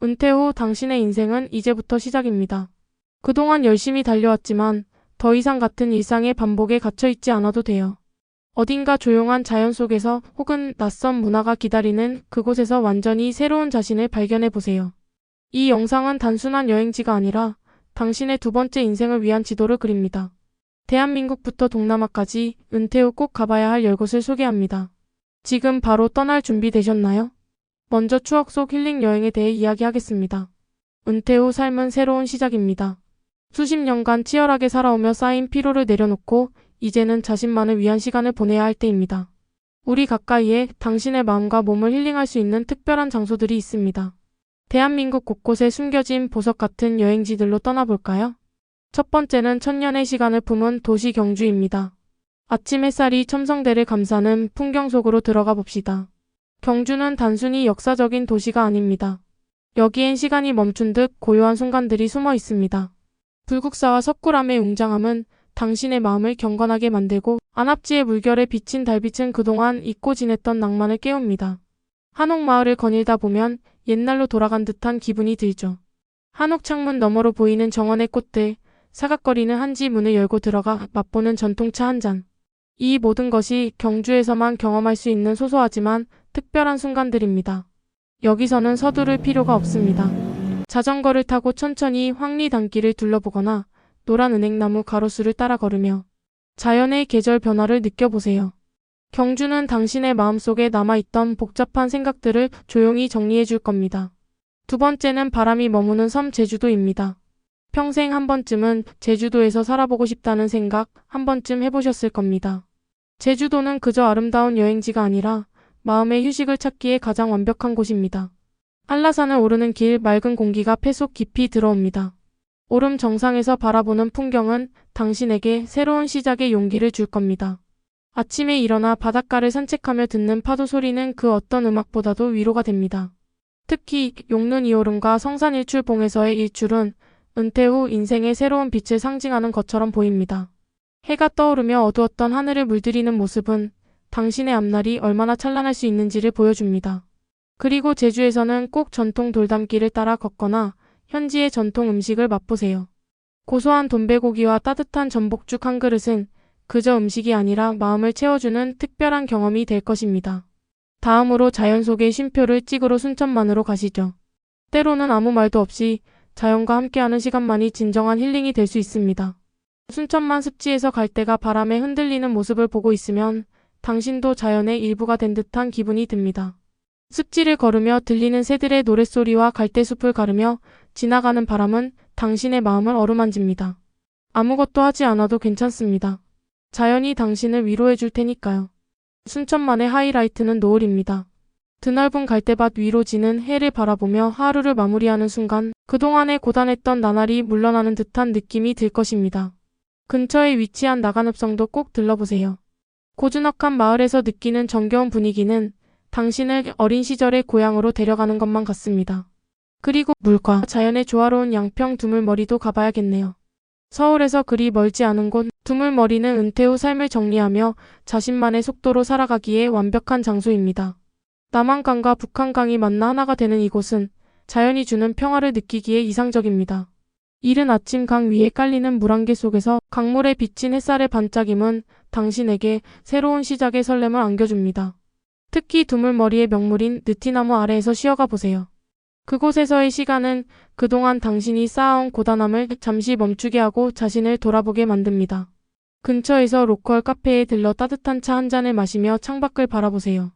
은퇴 후 당신의 인생은 이제부터 시작입니다. 그동안 열심히 달려왔지만 더 이상 같은 일상의 반복에 갇혀있지 않아도 돼요. 어딘가 조용한 자연 속에서 혹은 낯선 문화가 기다리는 그곳에서 완전히 새로운 자신을 발견해 보세요. 이 영상은 단순한 여행지가 아니라 당신의 두 번째 인생을 위한 지도를 그립니다. 대한민국부터 동남아까지 은퇴 후 꼭 가봐야 할 10곳을 소개합니다. 지금 바로 떠날 준비 되셨나요? 먼저 추억 속 힐링 여행에 대해 이야기하겠습니다. 은퇴 후 삶은 새로운 시작입니다. 수십 년간 치열하게 살아오며 쌓인 피로를 내려놓고 이제는 자신만을 위한 시간을 보내야 할 때입니다. 우리 가까이에 당신의 마음과 몸을 힐링할 수 있는 특별한 장소들이 있습니다. 대한민국 곳곳에 숨겨진 보석 같은 여행지들로 떠나볼까요? 첫 번째는 천년의 시간을 품은 도시 경주입니다. 아침 햇살이 첨성대를 감싸는 풍경 속으로 들어가 봅시다. 경주는 단순히 역사적인 도시가 아닙니다. 여기엔 시간이 멈춘 듯 고요한 순간들이 숨어 있습니다. 불국사와 석굴암의 웅장함은 당신의 마음을 경건하게 만들고 안압지의 물결에 비친 달빛은 그동안 잊고 지냈던 낭만을 깨웁니다. 한옥마을을 거닐다 보면 옛날로 돌아간 듯한 기분이 들죠. 한옥 창문 너머로 보이는 정원의 꽃들, 사각거리는 한지 문을 열고 들어가 맛보는 전통차 한 잔. 이 모든 것이 경주에서만 경험할 수 있는 소소하지만 특별한 순간들입니다. 여기서는 서두를 필요가 없습니다. 자전거를 타고 천천히 황리단길을 둘러보거나 노란 은행나무 가로수를 따라 걸으며 자연의 계절 변화를 느껴보세요. 경주는 당신의 마음속에 남아있던 복잡한 생각들을 조용히 정리해 줄 겁니다. 두 번째는 바람이 머무는 섬 제주도입니다. 평생 한 번쯤은 제주도에서 살아보고 싶다는 생각 한 번쯤 해보셨을 겁니다. 제주도는 그저 아름다운 여행지가 아니라 마음의 휴식을 찾기에 가장 완벽한 곳입니다. 한라산을 오르는 길 맑은 공기가 폐 속 깊이 들어옵니다. 오름 정상에서 바라보는 풍경은 당신에게 새로운 시작의 용기를 줄 겁니다. 아침에 일어나 바닷가를 산책하며 듣는 파도 소리는 그 어떤 음악보다도 위로가 됩니다. 특히 용눈 이오름과 성산 일출봉에서의 일출은 은퇴 후 인생의 새로운 빛을 상징하는 것처럼 보입니다. 해가 떠오르며 어두웠던 하늘을 물들이는 모습은 당신의 앞날이 얼마나 찬란할 수 있는지를 보여줍니다. 그리고 제주에서는 꼭 전통 돌담길을 따라 걷거나 현지의 전통 음식을 맛보세요. 고소한 돈베고기와 따뜻한 전복죽 한 그릇은 그저 음식이 아니라 마음을 채워주는 특별한 경험이 될 것입니다. 다음으로 자연 속의 쉼표를 찍으러 순천만으로 가시죠. 때로는 아무 말도 없이 자연과 함께하는 시간만이 진정한 힐링이 될 수 있습니다. 순천만 습지에서 갈대가 바람에 흔들리는 모습을 보고 있으면 당신도 자연의 일부가 된 듯한 기분이 듭니다. 습지를 걸으며 들리는 새들의 노랫소리와 갈대숲을 가르며 지나가는 바람은 당신의 마음을 어루만집니다. 아무것도 하지 않아도 괜찮습니다. 자연이 당신을 위로해 줄 테니까요. 순천만의 하이라이트는 노을입니다. 드넓은 갈대밭 위로 지는 해를 바라보며 하루를 마무리하는 순간 그동안에 고단했던 나날이 물러나는 듯한 느낌이 들 것입니다. 근처에 위치한 나간읍성도 꼭 들러보세요. 고즈넉한 마을에서 느끼는 정겨운 분위기는 당신을 어린 시절의 고향으로 데려가는 것만 같습니다. 그리고 물과 자연의 조화로운 양평 두물머리도 가봐야겠네요. 서울에서 그리 멀지 않은 곳 두물머리는 은퇴 후 삶을 정리하며 자신만의 속도로 살아가기에 완벽한 장소입니다. 남한강과 북한강이 만나 하나가 되는 이곳은 자연이 주는 평화를 느끼기에 이상적입니다. 이른 아침 강 위에 깔리는 물안개 속에서 강물에 비친 햇살의 반짝임은 당신에게 새로운 시작의 설렘을 안겨줍니다. 특히 두물머리의 명물인 느티나무 아래에서 쉬어가 보세요. 그곳에서의 시간은 그동안 당신이 쌓아온 고단함을 잠시 멈추게 하고 자신을 돌아보게 만듭니다. 근처에서 로컬 카페에 들러 따뜻한 차 한 잔을 마시며 창밖을 바라보세요.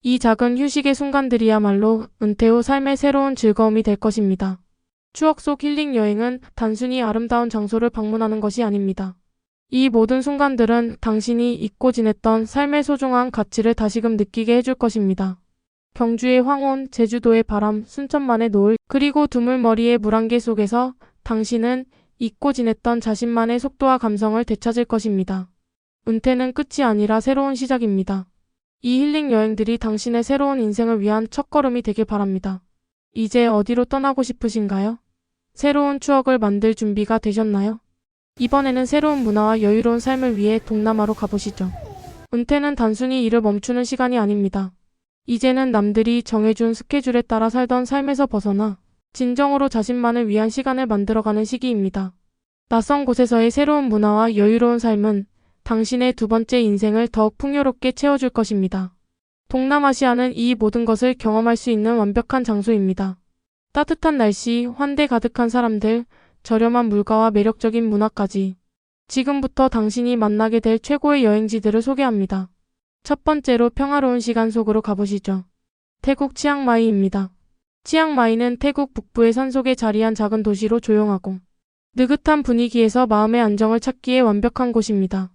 이 작은 휴식의 순간들이야말로 은퇴 후 삶의 새로운 즐거움이 될 것입니다. 추억 속 힐링 여행은 단순히 아름다운 장소를 방문하는 것이 아닙니다. 이 모든 순간들은 당신이 잊고 지냈던 삶의 소중한 가치를 다시금 느끼게 해줄 것입니다. 경주의 황혼, 제주도의 바람, 순천만의 노을, 그리고 두물머리의 물안개 속에서 당신은 잊고 지냈던 자신만의 속도와 감성을 되찾을 것입니다. 은퇴는 끝이 아니라 새로운 시작입니다. 이 힐링 여행들이 당신의 새로운 인생을 위한 첫걸음이 되길 바랍니다. 이제 어디로 떠나고 싶으신가요? 새로운 추억을 만들 준비가 되셨나요? 이번에는 새로운 문화와 여유로운 삶을 위해 동남아로 가보시죠. 은퇴는 단순히 일을 멈추는 시간이 아닙니다. 이제는 남들이 정해준 스케줄에 따라 살던 삶에서 벗어나 진정으로 자신만을 위한 시간을 만들어가는 시기입니다. 낯선 곳에서의 새로운 문화와 여유로운 삶은 당신의 두 번째 인생을 더욱 풍요롭게 채워줄 것입니다. 동남아시아는 이 모든 것을 경험할 수 있는 완벽한 장소입니다. 따뜻한 날씨, 환대 가득한 사람들, 저렴한 물가와 매력적인 문화까지. 지금부터 당신이 만나게 될 최고의 여행지들을 소개합니다. 첫 번째로 평화로운 시간 속으로 가보시죠. 태국 치앙마이입니다. 치앙마이는 태국 북부의 산속에 자리한 작은 도시로 조용하고 느긋한 분위기에서 마음의 안정을 찾기에 완벽한 곳입니다.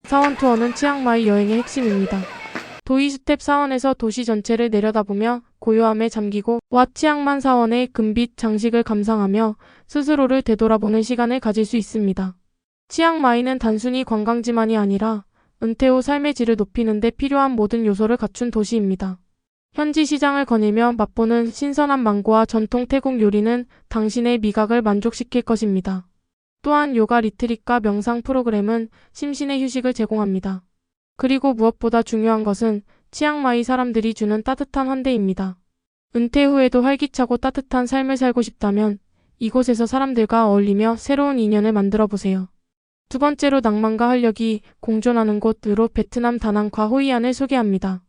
사원 투어는 치앙마이 여행의 핵심입니다. 도이 스텝 사원에서 도시 전체를 내려다보며 고요함에 잠기고 와 치앙만 사원의 금빛 장식을 감상하며 스스로를 되돌아보는 시간을 가질 수 있습니다. 치앙마이는 단순히 관광지만이 아니라 은퇴 후 삶의 질을 높이는 데 필요한 모든 요소를 갖춘 도시입니다. 현지 시장을 거닐며 맛보는 신선한 망고와 전통 태국 요리는 당신의 미각을 만족시킬 것입니다. 또한 요가 리트릿과 명상 프로그램은 심신의 휴식을 제공합니다. 그리고 무엇보다 중요한 것은 치앙마이 사람들이 주는 따뜻한 환대입니다. 은퇴 후에도 활기차고 따뜻한 삶을 살고 싶다면 이곳에서 사람들과 어울리며 새로운 인연을 만들어 보세요. 두 번째로 낭만과 활력이 공존하는 곳으로 베트남 다낭과 호이안을 소개합니다.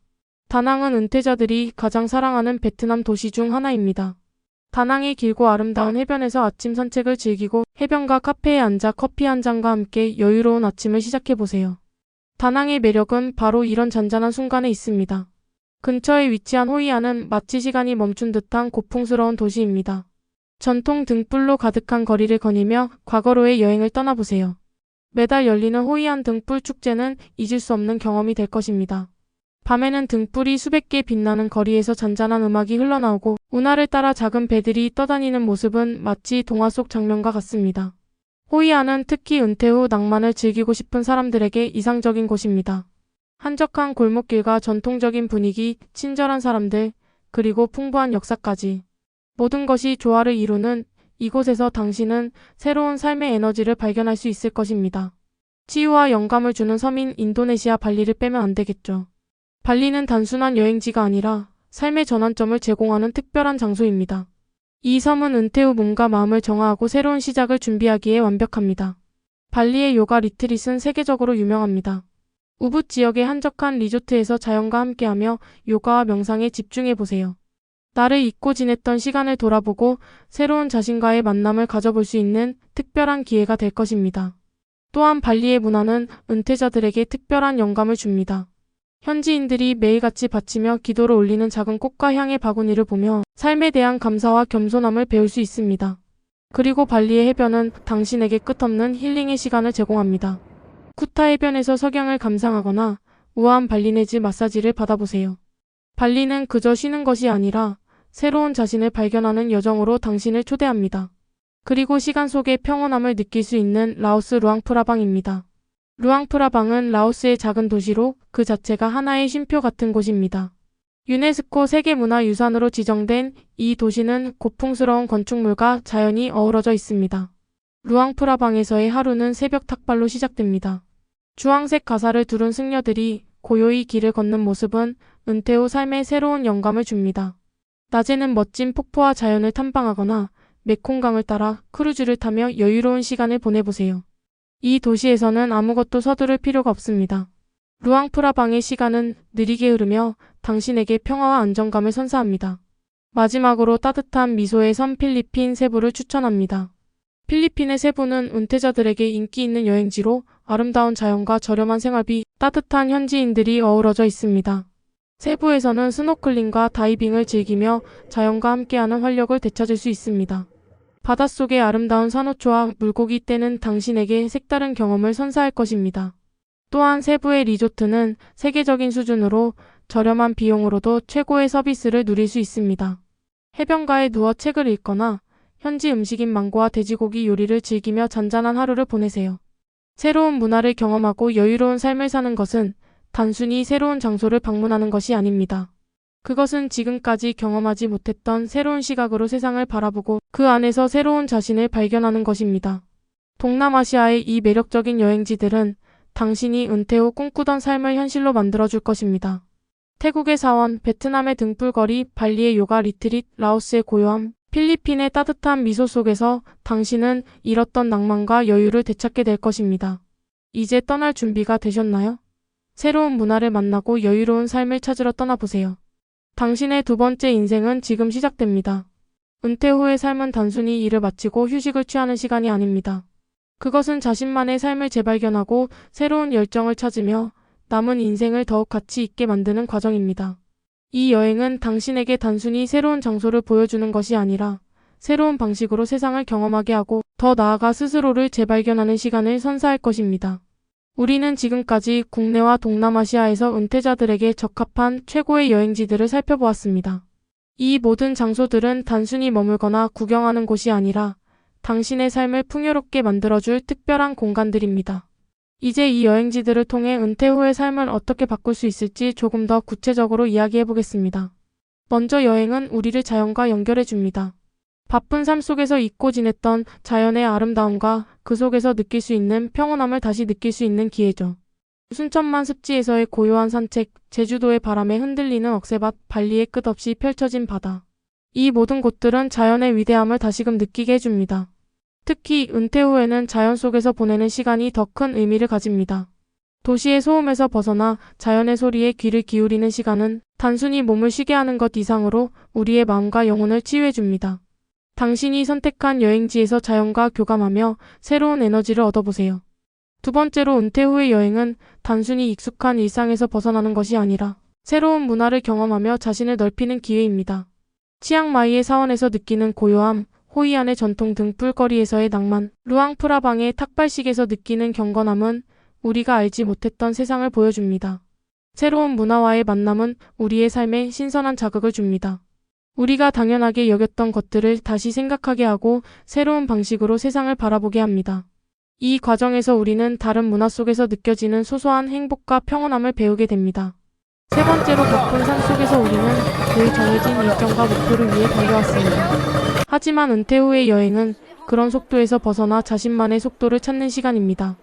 다낭은 은퇴자들이 가장 사랑하는 베트남 도시 중 하나입니다. 다낭의 길고 아름다운 해변에서 아침 산책을 즐기고 해변가 카페에 앉아 커피 한 잔과 함께 여유로운 아침을 시작해보세요. 다낭의 매력은 바로 이런 잔잔한 순간에 있습니다. 근처에 위치한 호이안은 마치 시간이 멈춘 듯한 고풍스러운 도시입니다. 전통 등불로 가득한 거리를 거니며 과거로의 여행을 떠나보세요. 매달 열리는 호이안 등불 축제는 잊을 수 없는 경험이 될 것입니다. 밤에는 등불이 수백 개 빛나는 거리에서 잔잔한 음악이 흘러나오고 운하를 따라 작은 배들이 떠다니는 모습은 마치 동화 속 장면과 같습니다. 호이안은 특히 은퇴 후 낭만을 즐기고 싶은 사람들에게 이상적인 곳입니다. 한적한 골목길과 전통적인 분위기, 친절한 사람들, 그리고 풍부한 역사까지. 모든 것이 조화를 이루는 이곳에서 당신은 새로운 삶의 에너지를 발견할 수 있을 것입니다. 치유와 영감을 주는 섬인 인도네시아 발리를 빼면 안 되겠죠. 발리는 단순한 여행지가 아니라 삶의 전환점을 제공하는 특별한 장소입니다. 이 섬은 은퇴 후 몸과 마음을 정화하고 새로운 시작을 준비하기에 완벽합니다. 발리의 요가 리트릿은 세계적으로 유명합니다. 우붓 지역의 한적한 리조트에서 자연과 함께하며 요가와 명상에 집중해보세요. 나를 잊고 지냈던 시간을 돌아보고 새로운 자신과의 만남을 가져볼 수 있는 특별한 기회가 될 것입니다. 또한 발리의 문화는 은퇴자들에게 특별한 영감을 줍니다. 현지인들이 매일같이 바치며 기도를 올리는 작은 꽃과 향의 바구니를 보며 삶에 대한 감사와 겸손함을 배울 수 있습니다. 그리고 발리의 해변은 당신에게 끝없는 힐링의 시간을 제공합니다. 쿠타 해변에서 석양을 감상하거나 우아한 발리네즈 마사지를 받아보세요. 발리는 그저 쉬는 것이 아니라 새로운 자신을 발견하는 여정으로 당신을 초대합니다. 그리고 시간 속의 평온함을 느낄 수 있는 라오스 루앙프라방입니다. 루앙프라방은 라오스의 작은 도시로 그 자체가 하나의 쉼표 같은 곳입니다. 유네스코 세계문화유산으로 지정된 이 도시는 고풍스러운 건축물과 자연이 어우러져 있습니다. 루앙프라방에서의 하루는 새벽 탁발로 시작됩니다. 주황색 가사를 두른 승려들이 고요히 길을 걷는 모습은 은퇴 후 삶에 새로운 영감을 줍니다. 낮에는 멋진 폭포와 자연을 탐방하거나 메콩강을 따라 크루즈를 타며 여유로운 시간을 보내보세요. 이 도시에서는 아무것도 서두를 필요가 없습니다. 루앙프라방의 시간은 느리게 흐르며 당신에게 평화와 안정감을 선사합니다. 마지막으로 따뜻한 미소의 섬 필리핀 세부를 추천합니다. 필리핀의 세부는 은퇴자들에게 인기 있는 여행지로 아름다운 자연과 저렴한 생활비, 따뜻한 현지인들이 어우러져 있습니다. 세부에서는 스노클링과 다이빙을 즐기며 자연과 함께하는 활력을 되찾을 수 있습니다. 바닷속의 아름다운 산호초와 물고기 떼는 당신에게 색다른 경험을 선사할 것입니다. 또한 세부의 리조트는 세계적인 수준으로 저렴한 비용으로도 최고의 서비스를 누릴 수 있습니다. 해변가에 누워 책을 읽거나 현지 음식인 망고와 돼지고기 요리를 즐기며 잔잔한 하루를 보내세요. 새로운 문화를 경험하고 여유로운 삶을 사는 것은 단순히 새로운 장소를 방문하는 것이 아닙니다. 그것은 지금까지 경험하지 못했던 새로운 시각으로 세상을 바라보고 그 안에서 새로운 자신을 발견하는 것입니다. 동남아시아의 이 매력적인 여행지들은 당신이 은퇴 후 꿈꾸던 삶을 현실로 만들어줄 것입니다. 태국의 사원, 베트남의 등불거리, 발리의 요가 리트릿, 라오스의 고요함, 필리핀의 따뜻한 미소 속에서 당신은 잃었던 낭만과 여유를 되찾게 될 것입니다. 이제 떠날 준비가 되셨나요? 새로운 문화를 만나고 여유로운 삶을 찾으러 떠나보세요. 당신의 두 번째 인생은 지금 시작됩니다. 은퇴 후의 삶은 단순히 일을 마치고 휴식을 취하는 시간이 아닙니다. 그것은 자신만의 삶을 재발견하고 새로운 열정을 찾으며 남은 인생을 더욱 가치 있게 만드는 과정입니다. 이 여행은 당신에게 단순히 새로운 장소를 보여주는 것이 아니라 새로운 방식으로 세상을 경험하게 하고 더 나아가 스스로를 재발견하는 시간을 선사할 것입니다. 우리는 지금까지 국내와 동남아시아에서 은퇴자들에게 적합한 최고의 여행지들을 살펴보았습니다. 이 모든 장소들은 단순히 머물거나 구경하는 곳이 아니라 당신의 삶을 풍요롭게 만들어줄 특별한 공간들입니다. 이제 이 여행지들을 통해 은퇴 후의 삶을 어떻게 바꿀 수 있을지 조금 더 구체적으로 이야기해 보겠습니다. 먼저 여행은 우리를 자연과 연결해 줍니다. 바쁜 삶 속에서 잊고 지냈던 자연의 아름다움과 그 속에서 느낄 수 있는 평온함을 다시 느낄 수 있는 기회죠. 순천만 습지에서의 고요한 산책, 제주도의 바람에 흔들리는 억새밭, 발리의 끝없이 펼쳐진 바다. 이 모든 곳들은 자연의 위대함을 다시금 느끼게 해줍니다. 특히 은퇴 후에는 자연 속에서 보내는 시간이 더 큰 의미를 가집니다. 도시의 소음에서 벗어나 자연의 소리에 귀를 기울이는 시간은 단순히 몸을 쉬게 하는 것 이상으로 우리의 마음과 영혼을 치유해줍니다. 당신이 선택한 여행지에서 자연과 교감하며 새로운 에너지를 얻어보세요. 두 번째로 은퇴 후의 여행은 단순히 익숙한 일상에서 벗어나는 것이 아니라 새로운 문화를 경험하며 자신을 넓히는 기회입니다. 치앙마이의 사원에서 느끼는 고요함, 호이안의 전통 등불거리에서의 낭만, 루앙프라방의 탁발식에서 느끼는 경건함은 우리가 알지 못했던 세상을 보여줍니다. 새로운 문화와의 만남은 우리의 삶에 신선한 자극을 줍니다. 우리가 당연하게 여겼던 것들을 다시 생각하게 하고 새로운 방식으로 세상을 바라보게 합니다. 이 과정에서 우리는 다른 문화 속에서 느껴지는 소소한 행복과 평온함을 배우게 됩니다. 세 번째로 바쁜 삶 속에서 우리는 늘 정해진 일정과 목표를 위해 달려왔습니다. 하지만 은퇴 후의 여행은 그런 속도에서 벗어나 자신만의 속도를 찾는 시간입니다.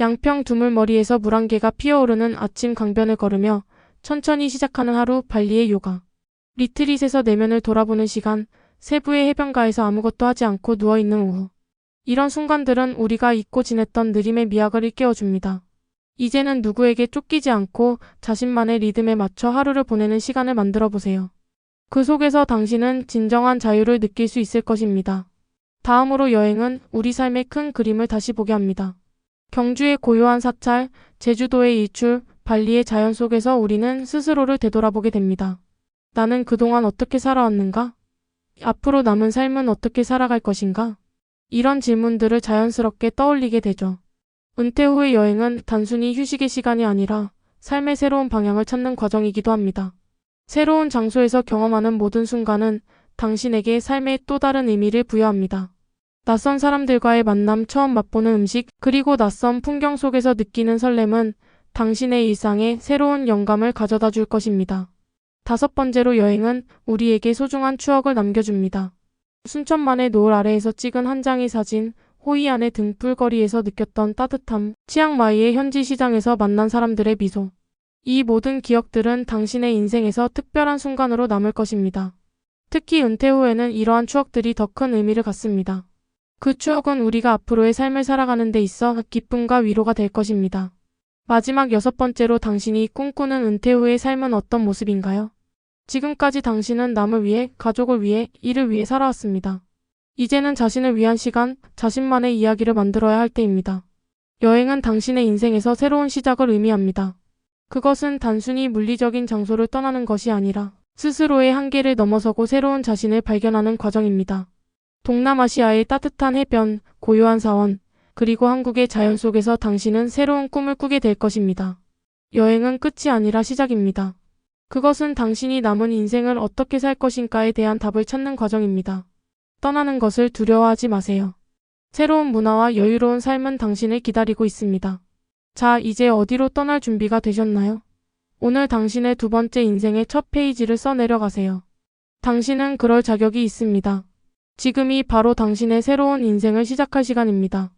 양평 두물머리에서 물안개가 피어오르는 아침 강변을 걸으며 천천히 시작하는 하루, 발리의 요가. 리트릿에서 내면을 돌아보는 시간, 세부의 해변가에서 아무것도 하지 않고 누워있는 오후. 이런 순간들은 우리가 잊고 지냈던 느림의 미학을 일깨워줍니다. 이제는 누구에게 쫓기지 않고 자신만의 리듬에 맞춰 하루를 보내는 시간을 만들어보세요. 그 속에서 당신은 진정한 자유를 느낄 수 있을 것입니다. 다음으로 여행은 우리 삶의 큰 그림을 다시 보게 합니다. 경주의 고요한 사찰, 제주도의 일출, 발리의 자연 속에서 우리는 스스로를 되돌아보게 됩니다. 나는 그동안 어떻게 살아왔는가? 앞으로 남은 삶은 어떻게 살아갈 것인가? 이런 질문들을 자연스럽게 떠올리게 되죠. 은퇴 후의 여행은 단순히 휴식의 시간이 아니라 삶의 새로운 방향을 찾는 과정이기도 합니다. 새로운 장소에서 경험하는 모든 순간은 당신에게 삶의 또 다른 의미를 부여합니다. 낯선 사람들과의 만남, 처음 맛보는 음식, 그리고 낯선 풍경 속에서 느끼는 설렘은 당신의 일상에 새로운 영감을 가져다 줄 것입니다. 다섯 번째로 여행은 우리에게 소중한 추억을 남겨줍니다. 순천만의 노을 아래에서 찍은 한 장의 사진, 호이안의 등불거리에서 느꼈던 따뜻함, 치앙마이의 현지 시장에서 만난 사람들의 미소. 이 모든 기억들은 당신의 인생에서 특별한 순간으로 남을 것입니다. 특히 은퇴 후에는 이러한 추억들이 더 큰 의미를 갖습니다. 그 추억은 우리가 앞으로의 삶을 살아가는 데 있어 기쁨과 위로가 될 것입니다. 마지막 여섯 번째로 당신이 꿈꾸는 은퇴 후의 삶은 어떤 모습인가요? 지금까지 당신은 남을 위해, 가족을 위해, 일을 위해 살아왔습니다. 이제는 자신을 위한 시간, 자신만의 이야기를 만들어야 할 때입니다. 여행은 당신의 인생에서 새로운 시작을 의미합니다. 그것은 단순히 물리적인 장소를 떠나는 것이 아니라 스스로의 한계를 넘어서고 새로운 자신을 발견하는 과정입니다. 동남아시아의 따뜻한 해변, 고요한 사원, 그리고 한국의 자연 속에서 당신은 새로운 꿈을 꾸게 될 것입니다. 여행은 끝이 아니라 시작입니다. 그것은 당신이 남은 인생을 어떻게 살 것인가에 대한 답을 찾는 과정입니다. 떠나는 것을 두려워하지 마세요. 새로운 문화와 여유로운 삶은 당신을 기다리고 있습니다. 자, 이제 어디로 떠날 준비가 되셨나요? 오늘 당신의 두 번째 인생의 첫 페이지를 써 내려가세요. 당신은 그럴 자격이 있습니다. 지금이 바로 당신의 새로운 인생을 시작할 시간입니다.